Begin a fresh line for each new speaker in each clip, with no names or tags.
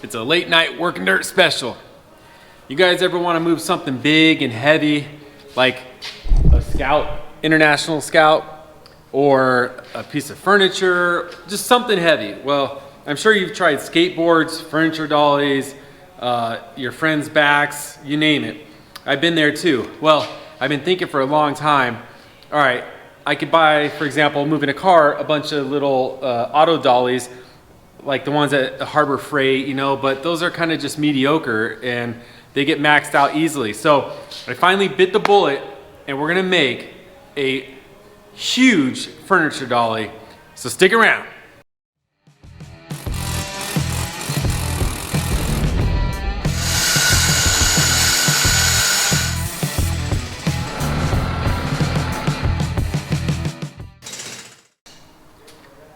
It's a late night working dirt special. You guys ever want to move something big and heavy, like a Scout, International Scout, or a piece of furniture, just something heavy? Well, I'm sure you've tried skateboards, furniture dollies, your friends' backs, you name it. I've been there too. Well, I've been thinking for a long time, all right, I could buy, for example, moving a car, a bunch of little auto dollies, like the ones at Harbor Freight, you know, but those are kind of just mediocre and they get maxed out easily. So I finally bit the bullet and we're gonna make a huge furniture dolly. So stick around.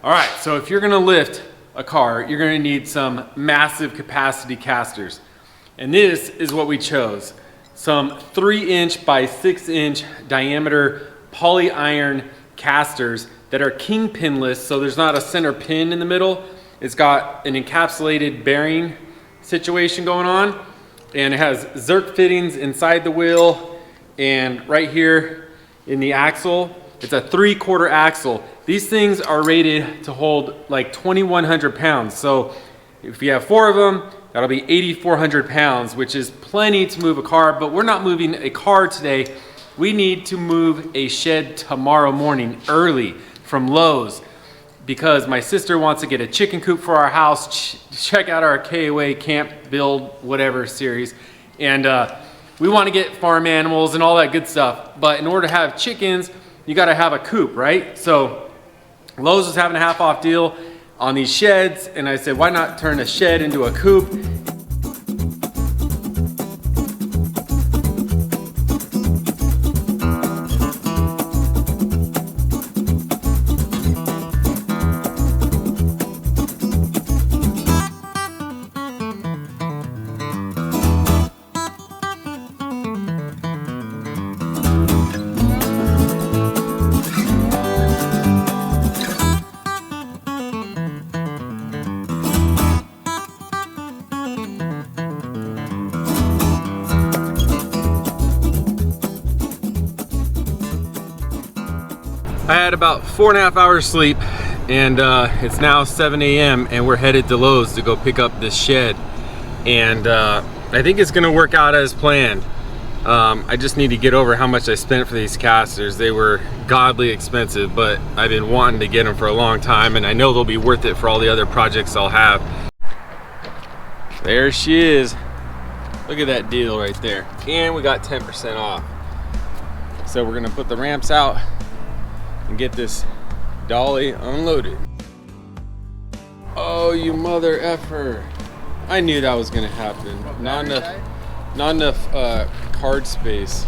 All right, so if you're gonna lift a car, you're gonna need some massive capacity casters. And this is what we chose. Some 3" by 6" diameter poly iron casters that are kingpinless, so there's not a center pin in the middle. It's got an encapsulated bearing situation going on, and it has Zerk fittings inside the wheel and right here in the axle. It's a 3/4 axle. These things are rated to hold like 2,100 pounds. So if you have 4 of them, that'll be 8,400 pounds, which is plenty to move a car, but we're not moving a car today. We need to move a shed tomorrow morning early from Lowe's because my sister wants to get a chicken coop for our house. Check out our KOA Camp Build Whatever series. And we want to get farm animals and all that good stuff. But in order to have chickens, you got to have a coop, right? So Lowe's was having a half-off deal on these sheds, and I said, why not turn a shed into a coop? I had about 4.5 hours sleep, and it's now 7 a.m. and we're headed to Lowe's to go pick up this shed. And I think it's gonna work out as planned. I just need to get over how much I spent for these casters. They were godly expensive, but I've been wanting to get them for a long time, and I know they'll be worth it for all the other projects I'll have. There she is. Look at that deal right there. And we got 10% off. So we're gonna put the ramps out and get this dolly unloaded. Oh, you mother effer. I knew that was gonna happen. Not enough card space.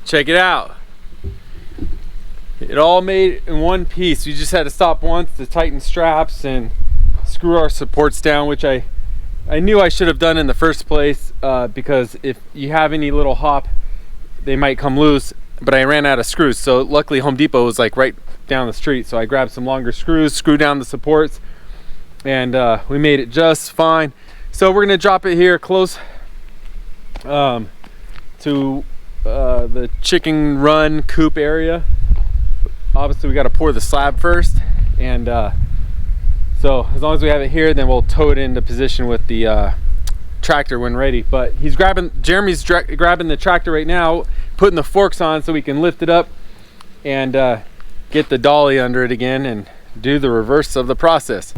Check it out. It all made in one piece. We just had to stop once to tighten straps and screw our supports down, which I knew I should have done in the first place because if you have any little hop, they might come loose, but I ran out of screws. So luckily Home Depot was like right down the street. So I grabbed some longer screws, screwed down the supports, and we made it just fine. So we're gonna drop it here close to the chicken run coop area. Obviously we got to pour the slab first, and so as long as we have it here, then we'll tow it into position with the tractor when ready. But he's grabbing, Jeremy's grabbing the tractor right now. putting the forks on so we can lift it up and get the dolly under it again and do the reverse of the process.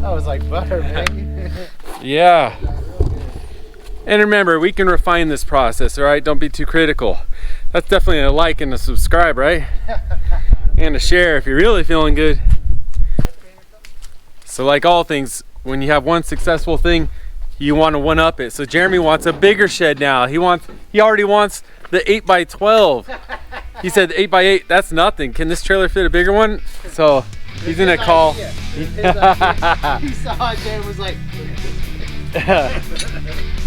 That was like butter, man.
Yeah. And remember, we can refine this process, all right? Don't be too critical. That's definitely a like and a subscribe, right? And a share if you're really feeling good. So like all things, when you have one successful thing, you want to one-up it. So Jeremy wants a bigger shed now. He already wants the 8x12. He said 8x8, that's nothing. Can this trailer fit a bigger one? So he's gonna call.
He saw it there and was like,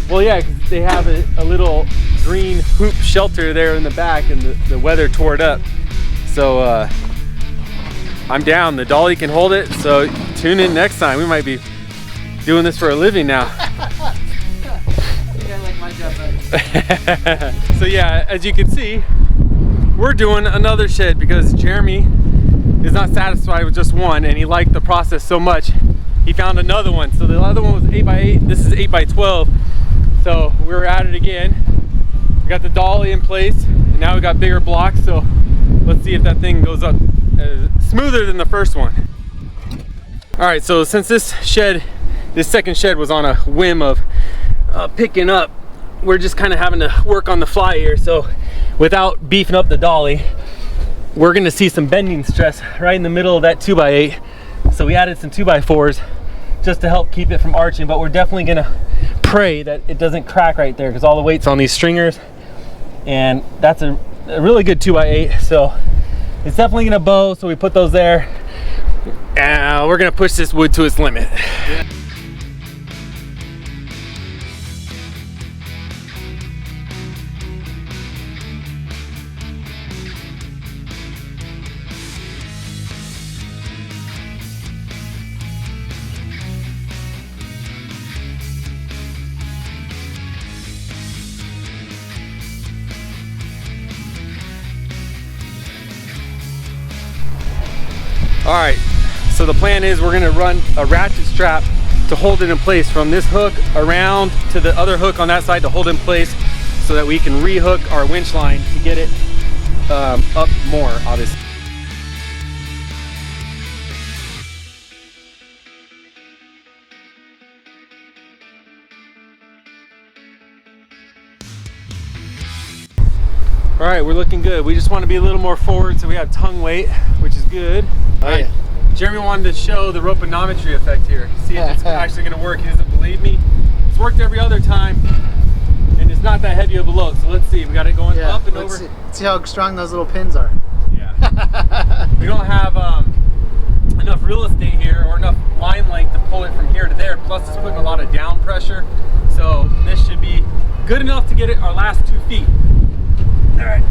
well, yeah, 'cause they have a little green hoop shelter there in the back, and the weather tore it up. So I'm down. The dolly can hold it. So tune in next time. We might be doing this for a living now.
yeah, like my job better.
So yeah, as you can see, we're doing another shed because Jeremy is not satisfied with just one, and he liked the process so much he found another one. So the other one was 8x8, this is 8x12. So we're at it again. We got the dolly in place, and now we got bigger blocks. So let's see if that thing goes up smoother than the first one. All right, so since this second shed was on a whim of picking up, we're just kind of having to work on the fly here. So without beefing up the dolly, we're gonna see some bending stress right in the middle of that 2x8. So we added some 2x4s just to help keep it from arching, but we're definitely gonna pray that it doesn't crack right there because all the weight's on these stringers, and that's a really good 2x8. So it's definitely gonna bow, so we put those there. And we're gonna push this wood to its limit. Yeah. All right, so the plan is we're gonna run a ratchet strap to hold it in place from this hook around to the other hook on that side to hold it in place so that we can rehook our winch line to get it up more, obviously. All right, we're looking good. We just want to be a little more forward so we have tongue weight, which is good.
Oh, yeah.
Jeremy wanted to show the roponometry effect here. See if it's actually going to work. He doesn't believe me. It's worked every other time, and it's not that heavy of a load. So let's see. We got it going up and over.
See how strong those little pins are.
Yeah. We don't have enough real estate here or enough line length to pull it from here to there. Plus, it's putting a lot of down pressure. So this should be good enough to get it our last 2 feet. All right.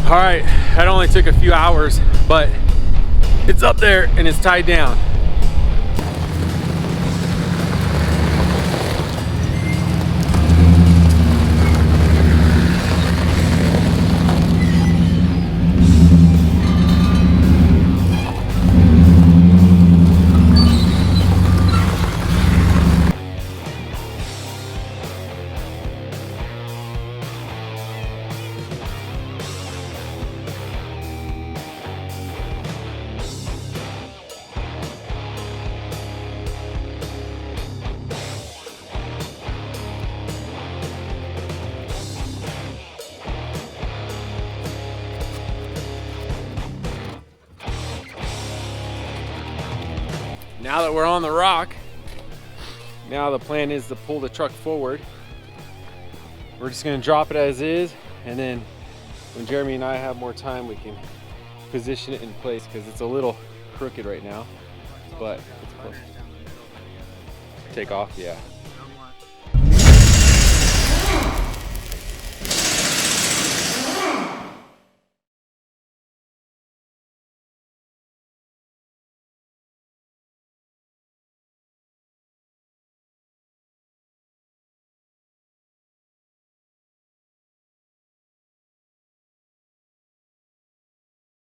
All right, that only took a few hours, but it's up there and it's tied down. now that we're on the rock, now the plan is to pull the truck forward. We're just gonna drop it as is, and then when Jeremy and I have more time, we can position it in place because it's a little crooked right now, but it's close. Take off, yeah.